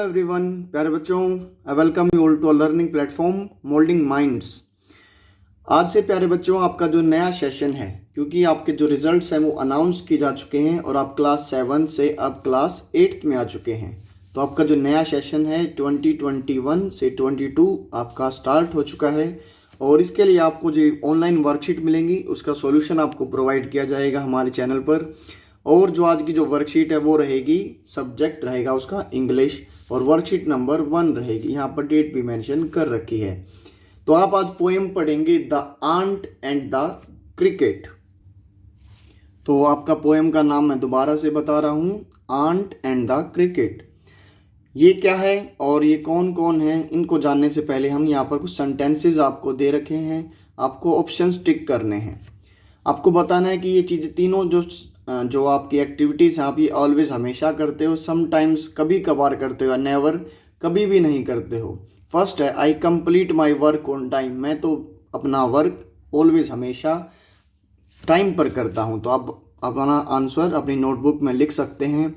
Everyone, प्यारे बच्चों, I welcome you all to a learning platform moulding minds. आज से प्यारे बच्चों आपका जो नया सेशन है, क्योंकि आपके जो रिजल्ट्स हैं वो अनाउंस किए जा चुके हैं और आप क्लास 7 से अब क्लास 8 में आ चुके हैं। तो आपका जो नया सेशन है 2021 से 22 आपका स्टार्ट हो चुका है और इसके लिए आपको जो ऑनलाइन वर्कशीट मिलेंगी उसका सॉल्यूशन आपको प्रोवाइड किया जाएगा हमारे चैनल पर। और जो आज की जो वर्कशीट है वो रहेगी, सब्जेक्ट रहेगा उसका इंग्लिश और वर्कशीट नंबर 1 रहेगी। यहाँ पर डेट भी मेंशन कर रखी है। तो आप आज पोएम पढ़ेंगे the ant and the cricket. तो आपका पोएम का नाम मैं दोबारा से बता रहा हूँ, आंट एंड द क्रिकेट। ये क्या है और ये कौन कौन है, इनको जानने से पहले हम यहाँ पर कुछ सेंटेंसेस आपको दे रखे हैं। आपको ऑप्शंस टिक करने हैं। आपको बताना है कि ये चीज़ें तीनों जो आपकी एक्टिविटीज़ हैं आप ये ऑलवेज हमेशा करते हो, समटाइम्स कभी कभार करते हो, नेवर कभी भी नहीं करते हो। फर्स्ट है आई complete my work on time. मैं तो अपना वर्क ऑलवेज हमेशा टाइम पर करता हूँ। तो आप अपना आंसर अपनी नोटबुक में लिख सकते हैं।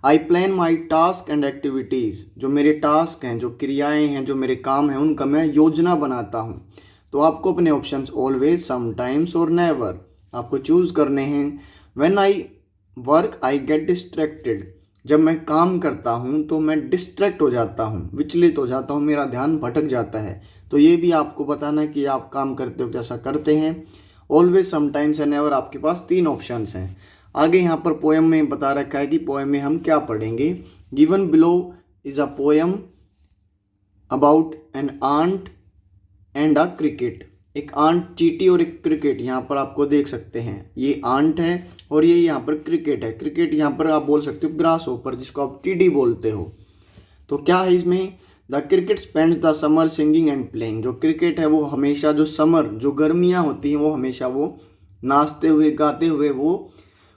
I plan my task and activities. जो मेरे टास्क हैं, जो क्रियाएँ हैं, जो मेरे काम हैं, उनका मैं योजना बनाता हूँ। तो आपको अपने ऑप्शंस ऑलवेज, समटाइम्स और नेवर आपको चूज़ करने हैं। When I work I get distracted. जब मैं काम करता हूँ तो मैं डिस्ट्रैक्ट हो जाता हूँ, विचलित हो जाता हूँ, मेरा ध्यान भटक जाता है। तो ये भी आपको बताना है कि आप काम करते हो जैसा करते हैं। ऑलवेज, समटाइम्स एंड नेवर आपके पास 3 ऑप्शंस हैं। आगे यहाँ पर पोएम में बता रखा है कि पोएम में हम क्या पढ़ेंगे। Given below is a poem about an ant and a cricket. एक आंट चींटी और एक क्रिकेट यहाँ पर आपको देख सकते हैं। ये आंट है और ये यहाँ पर क्रिकेट है। क्रिकेट यहाँ पर आप बोल सकते हो ग्रास होपर, जिसको आप टीडी बोलते हो। तो क्या है इसमें, the cricket spends the summer singing and playing. जो क्रिकेट है वो हमेशा जो समर, जो गर्मियाँ होती हैं, वो हमेशा वो नाचते हुए, गाते हुए वो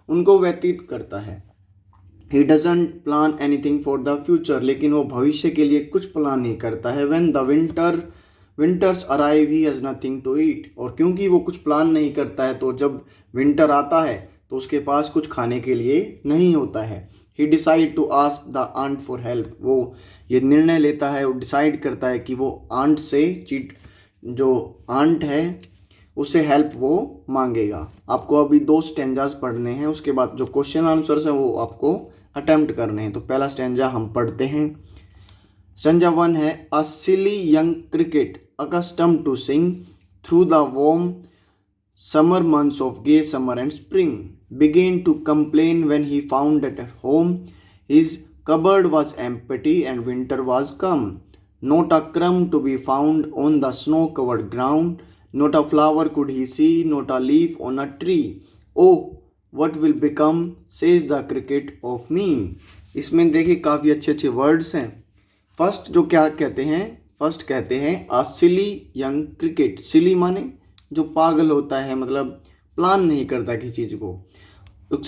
उनको व्यतीत करता है। He doesn't plan anything for the future. लेकिन वो भविष्य के लिए कुछ प्लान नहीं करता है। When the winters arrive he has nothing to eat. और क्योंकि वो कुछ प्लान नहीं करता है तो जब विंटर आता है तो उसके पास कुछ खाने के लिए नहीं होता है। He decide to ask the aunt for help. वो ये निर्णय लेता है, वो डिसाइड करता है कि वो आंट से जो आंट है उससे हेल्प वो मांगेगा। आपको अभी 2 स्टेंजास पढ़ने हैं, उसके बाद जो क्वेश्चन आंसर्स हैं वो आपको अटेम्प्ट करने हैं। तो पहला स्टेंजा हम पढ़ते हैं। स्टेंजा 1 है, a silly young cricket accustomed to sing through the warm summer months of gay summer and spring began to complain when he found that at home his cupboard was empty and winter was come. Not a crumb to be found on the snow-covered ground, not a flower could he see, not a leaf on a tree. Oh, what will become, says the cricket of me. इसमें देखिए काफ़ी अच्छे अच्छे words हैं। First जो क्या कहते हैं, फर्स्ट कहते हैं अ सिली यंग क्रिकेट। सिली माने जो पागल होता है, मतलब प्लान नहीं करता किसी चीज़ को,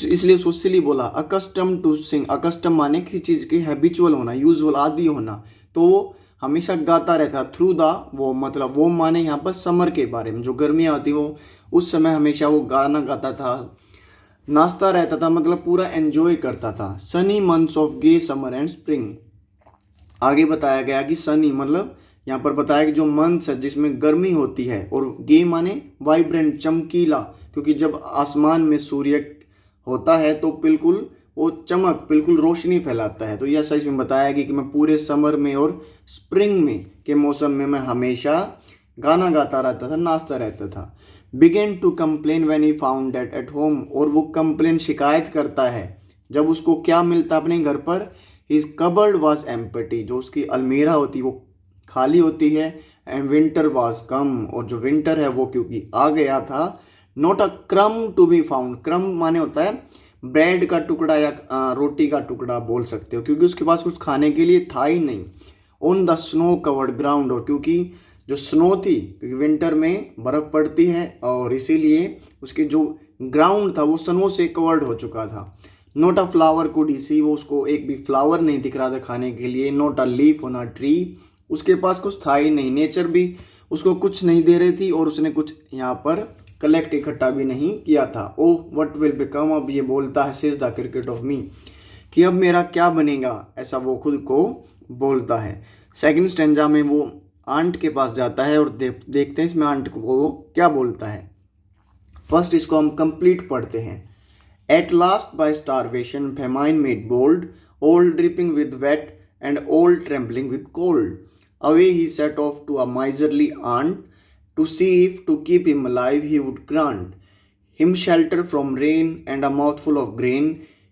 इसलिए उसको सिली बोला। अकस्टम टू सिंग, अकस्टम माने किसी चीज़ की हैबिचुअल होना, यूजुअल, आदी होना। तो वो हमेशा गाता रहता। थ्रू द वो, मतलब वो माने यहाँ पर समर के बारे में, जो गर्मियाँ होती वो उस समय हमेशा वो गाना गाता था, नाचता रहता था, मतलब पूरा एंजॉय करता था। Sunny months of gay summer and spring. आगे बताया गया कि सनी मतलब यहाँ पर बताया कि जो मंथ्स है जिसमें गर्मी होती है, और गे माने वाइब्रेंट, चमकीला, क्योंकि जब आसमान में सूर्य होता है तो बिल्कुल वो चमक, बिल्कुल रोशनी फैलाता है। तो यह सच में बताया कि मैं पूरे समर में और स्प्रिंग में के मौसम में मैं हमेशा गाना गाता रहता था, नाचता रहता था। Began to complain when he found that at home. और वो कंप्लेन, शिकायत करता है जब उसको क्या मिलता अपने घर पर, हिज कबर्ड वॉज एम्प्टी। जो उसकी अलमीरा होती वो खाली होती है। एंड विंटर वॉज कम। और जो विंटर है वो क्योंकि आ गया था। नॉट अ क्रम टू बी फाउंड। क्रम माने होता है ब्रेड का टुकड़ा या रोटी का टुकड़ा बोल सकते हो, क्योंकि उसके पास कुछ खाने के लिए था ही नहीं। On the snow covered ground. और क्योंकि जो स्नो थी, क्योंकि विंटर में बर्फ़ पड़ती है और इसीलिए उसके जो ग्राउंड था वो स्नो से कवर्ड हो चुका था। Not a flower could he see. वो उसको एक भी फ्लावर नहीं दिख रहा था खाने के लिए। Note a leaf on a tree. उसके पास कुछ था ही नहीं। नेचर भी उसको कुछ नहीं दे रही थी और उसने कुछ यहाँ पर इकट्ठा भी नहीं किया था। ओह व्हाट विल बिकम, अब ये बोलता है, says the cricket of me, कि अब मेरा क्या बनेगा, ऐसा वो खुद को बोलता है। सेकंड स्टेंजा में वो आंट के पास जाता है और देखते हैं इसमें आंट को वो क्या बोलता है। फर्स्ट इसको हम कंप्लीट पढ़ते हैं। At last by starvation famine made bold, all dripping with wet and all trembling with cold. Away he set off to a miserly aunt to see if to keep him alive he would grant him shelter from rain and a mouthful of grain.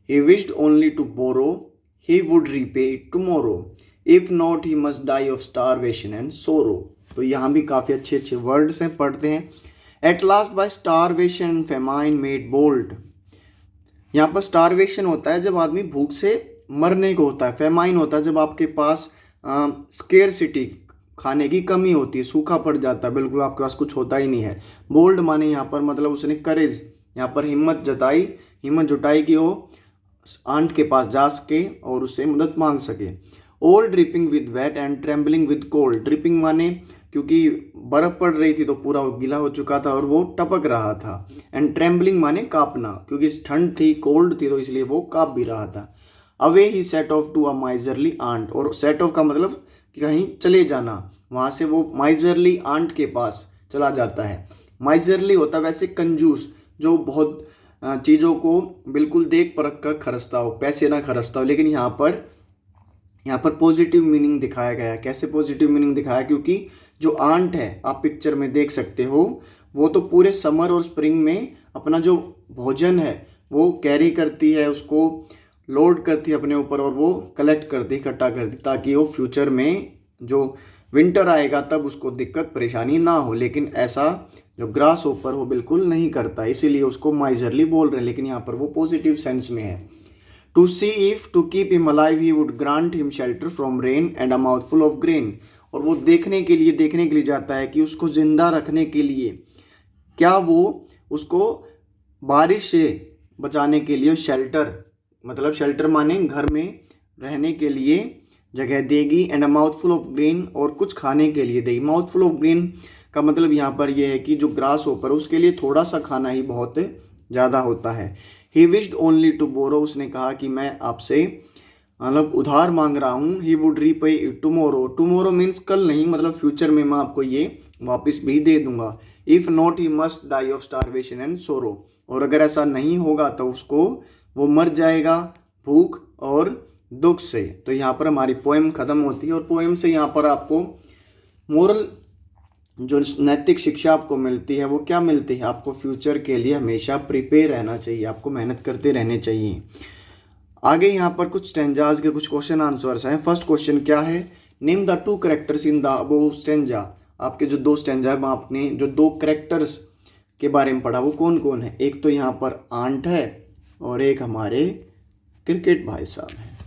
He wished only to borrow, he would repay it tomorrow. If not, he must die of starvation and sorrow. तो यहाँ भी काफ़ी अच्छे अच्छे words हैं, पढ़ते हैं। At last by starvation famine made bold. यहाँ पर स्टारवेशन होता है जब आदमी भूख से मरने को होता है। फेमाइन होता है जब आपके पास स्केरसिटी, खाने की कमी होती है, सूखा पड़ जाता है, बिल्कुल आपके पास कुछ होता ही नहीं है। बोल्ड माने यहाँ पर मतलब उसने करेज, यहाँ पर हिम्मत जुटाई कि वो आंट के पास जा सके और उससे मदद मांग सके। All dripping with weight and trembling with cold. Dripping माने क्योंकि बर्फ़ पड़ रही थी तो पूरा गीला हो चुका था और वो टपक रहा था। एंड ट्रेम्बलिंग माने कांपना, क्योंकि ठंड थी, कोल्ड थी, तो इसलिए वो कांप भी रहा था। Away he set off to a miserly ant, और सेट ऑफ का मतलब कि कहीं चले जाना, वहाँ से वो माइजरली आंट के पास चला जाता है। माइजरली होता है वैसे कंजूस, जो बहुत चीज़ों को बिल्कुल देख परख कर खर्चता हो, पैसे ना खर्चता हो। लेकिन यहाँ पर पॉजिटिव मीनिंग दिखाया गया है। कैसे पॉजिटिव मीनिंग दिखाया? क्योंकि जो आंट है आप पिक्चर में देख सकते हो, वो तो पूरे समर और स्प्रिंग में अपना जो भोजन है वो कैरी करती है, उसको लोड करती है अपने ऊपर और वो कलेक्ट करती, इकट्ठा करती, ताकि वो फ्यूचर में जो विंटर आएगा तब उसको दिक्कत परेशानी ना हो। लेकिन ऐसा जो ग्रास होपर वो बिल्कुल नहीं करता, इसीलिए उसको माइजरली बोल रहे हैं। लेकिन यहाँ पर वो पॉजिटिव सेंस में है। To see if to keep him alive he would grant him shelter from rain and a mouthful of grain. और वो देखने के लिए जाता है कि उसको जिंदा रखने के लिए क्या वो उसको बारिश से बचाने के लिए शेल्टर, मतलब शेल्टर माने घर में रहने के लिए जगह देगी। And a mouthful of grain, और कुछ खाने के लिए देगी। माउथफुल ऑफ ग्रेन का मतलब यहाँ पर यह है कि जो ग्रास होपर उसके लिए थोड़ा सा खाना ही बहुत ज़्यादा होता है। He wished only to borrow, उसने कहा कि मैं आपसे मतलब उधार मांग रहा हूँ। He would repay it tomorrow. Tomorrow means कल नहीं, मतलब फ्यूचर में मैं आपको ये वापस भी दे दूंगा। If not he must die of starvation and sorrow, और अगर ऐसा नहीं होगा तो उसको वो मर जाएगा भूख और दुख से। तो यहाँ पर हमारी पोएम ख़त्म होती है, और पोएम से यहाँ पर आपको मोरल, जो नैतिक शिक्षा आपको मिलती है वो क्या मिलती है? आपको फ्यूचर के लिए हमेशा प्रिपेयर रहना चाहिए, आपको मेहनत करते रहने चाहिए। आगे यहाँ पर कुछ स्टेंजाज के कुछ क्वेश्चन आंसर्स हैं। फर्स्ट क्वेश्चन क्या है? Name the two characters in the above stanza. आपके जो दो स्टेंजा है आपने जो दो कैरेक्टर्स के बारे में पढ़ा वो कौन कौन है? एक तो यहाँ पर आंट है और एक हमारे क्रिकेट भाई साहब हैं।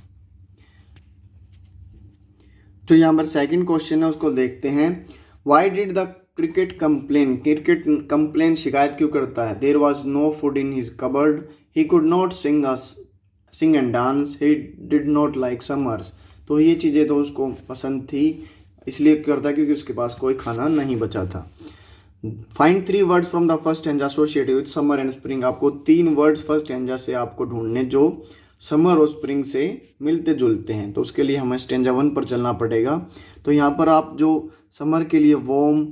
तो यहाँ पर सेकंड क्वेश्चन है, उसको देखते हैं। Why did the cricket complain? Cricket complain शिकायत क्यों करता है? There was no food in his cupboard, he could not sing and dance, he did not like summers. तो ये चीज़ें तो उसको पसंद थी, इसलिए करता क्योंकि उसके पास कोई खाना नहीं बचा था। Find 3 words from the first stanza associated with summer and spring. आपको 3 वर्ड्स फर्स्ट स्टैंजा से आपको ढूंढने जो समर और स्प्रिंग से मिलते जुलते हैं। तो उसके लिए हमें स्टैंजा 1 पर चलना पड़ेगा। तो यहाँ पर आप जो समर के लिए वॉर्म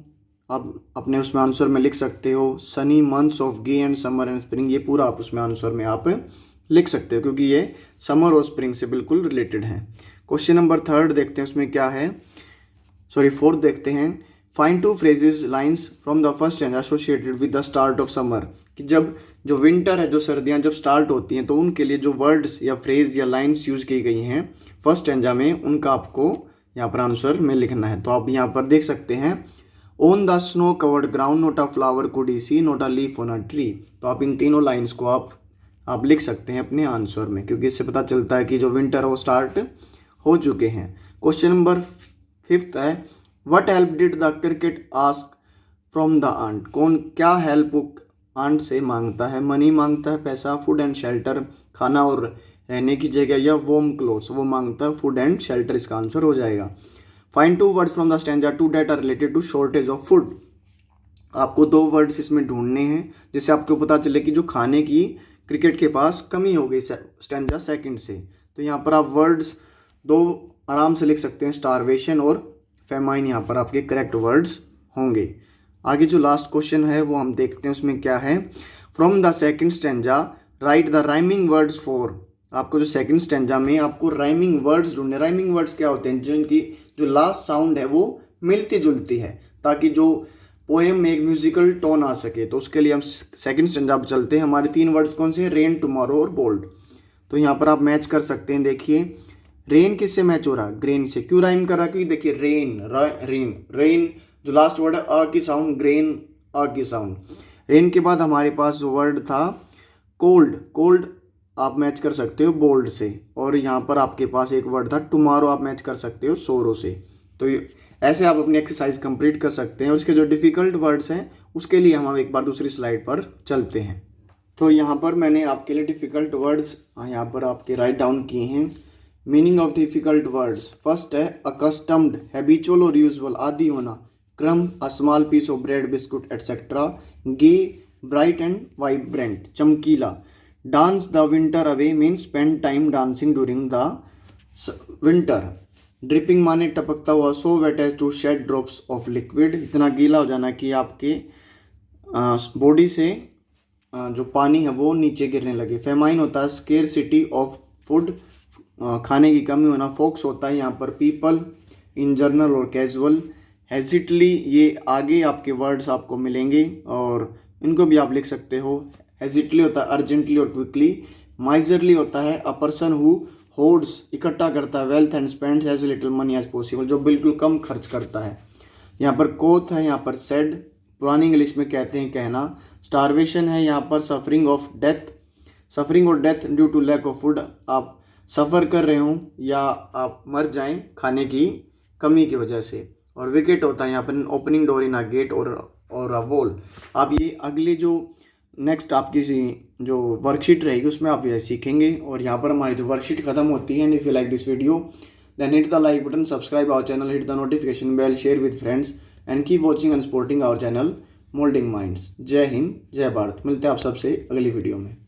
आप अपने उसमें आंसर में लिख सकते हो। Sunny months of gay and summer and spring, ये पूरा आप उसमें आंसर में आप लिख सकते हो, क्योंकि ये समर और स्प्रिंग से बिल्कुल रिलेटेड है। क्वेश्चन नंबर 3 देखते हैं, उसमें क्या है, 4th देखते हैं। Find 2 phrases lines from the first stanza associated with the start of summer. कि जब जो विंटर है, जो सर्दियाँ जब स्टार्ट होती हैं, तो उनके लिए जो वर्ड्स या फ्रेज या लाइन्स यूज़ की गई हैं फर्स्ट स्टैंजा में, उनका आपको यहाँ पर आंसर में लिखना है। तो आप यहाँ पर देख सकते हैं, on the snow covered ground not a flower could he see, not a leaf on a tree. तो आप इन तीनों लाइन्स को आप लिख सकते हैं अपने आंसर में, क्योंकि इससे पता चलता है कि जो विंटर है वो स्टार्ट हो चुके हैं। क्वेश्चन नंबर 5 है, what help did the cricket ask from the ant. क्या हेल्प आंट से मांगता है? मनी मांगता है, पैसा, फूड एंड शेल्टर, खाना और रहने की जगह, या वॉर्म क्लोथ्स। वो मांगता है फूड एंड शेल्टर, इसका आंसर हो जाएगा। Find 2 words from the stanza 2 that are related to shortage of food. आपको 2 वर्ड्स इसमें ढूंढने हैं जिससे आपको पता चले कि जो खाने की क्रिकेट के पास कमी हो गई स्टैंजा 2 से। तो यहाँ पर आप वर्ड्स दो आराम से लिख सकते हैं, स्टारवेशन और फेमाइन, यहाँ पर आपके करेक्ट वर्ड्स होंगे। आगे जो लास्ट क्वेश्चन है वो हम देखते हैं, उसमें क्या है। From the second stanza right the rhyming words for. आपको जो सेकंड स्टैंजा में आपको राइमिंग वर्ड्स ढूंढने। राइमिंग वर्ड्स क्या होते हैं, जिनकी जो लास्ट साउंड है वो मिलती जुलती है, ताकि जो पोएम में एक म्यूजिकल टोन आ सके। तो उसके लिए हम सेकंड स्टैंजा पर चलते हैं। हमारे 3 वर्ड्स कौन से हैं, रेन, टुमारो और बोल्ड। तो यहाँ पर आप मैच कर सकते हैं। देखिए रेन किससे मैच हो रहा, ग्रेन से। क्यों राइम कर रहा, क्योंकि देखिए रेन, रेन, रेन जो लास्ट वर्ड है अ की साउंड, ग्रेन अ की साउंड। रेन के बाद हमारे पास जो वर्ड था कोल्ड, कोल्ड आप मैच कर सकते हो बोल्ड से। और यहाँ पर आपके पास एक वर्ड था टुमारो, आप मैच कर सकते हो सोरो से। तो ऐसे आप अपनी एक्सरसाइज कंप्लीट कर सकते हैं। और इसके जो डिफ़िकल्ट वर्ड्स हैं उसके लिए हम एक बार दूसरी स्लाइड पर चलते हैं। तो यहाँ पर मैंने आपके लिए डिफ़िकल्ट वर्ड्स यहाँ पर आपके राइट डाउन किए हैं। Meaning of difficult words, first है अकस्टम्ड, हैबिचुअल और यूजुअल, आदि होना। Crumb, a small piece of bread, biscuit etcetera. Gay, bright and vibrant, चमकीला। Dance the winter away means spend time dancing during the winter. Dripping माने टपकता हुआ। So wet as to shed drops of liquid, इतना गीला हो जाना कि आपके बॉडी से जो पानी है वो नीचे गिरने लगे। फेमाइन होता है स्केरसिटी ऑफ फूड, खाने की कमी होना। फोक्स होता है यहाँ पर पीपल, इन जनरल और कैजुअल। हेजिटली, ये आगे आपके वर्ड्स आपको मिलेंगे और इनको भी आप लिख सकते हो। हेजिटली होता है अर्जेंटली और क्विकली। माइजरली होता है अ पर्सन हु होर्ड्स, इकट्ठा करता है, wealth and spends as little money as possible, जो बिल्कुल कम खर्च करता है। यहाँ पर कोथ है, यहाँ पर सेड, पुरानी इंग्लिश में कहते हैं कहना। स्टारवेशन है यहाँ पर सफरिंग ऑफ डेथ, सफरिंग और death due to lack of food, आप सफ़र कर रहे हो या आप मर जाएं खाने की कमी की वजह से। और विकेट होता है यहाँ पर opening door in a gate और अ वॉल। आप ये अगले जो नेक्स्ट आपकी जो वर्कशीट रहेगी उसमें आप ये सीखेंगे। और यहाँ पर हमारी जो वर्कशीट खत्म होती है। And if you like this video then hit the like button, subscribe our channel, hit the notification bell, share with friends and keep watching and supporting our channel moulding minds. जय हिंद, जय भारत। मिलते हैं आप सबसे अगली वीडियो में।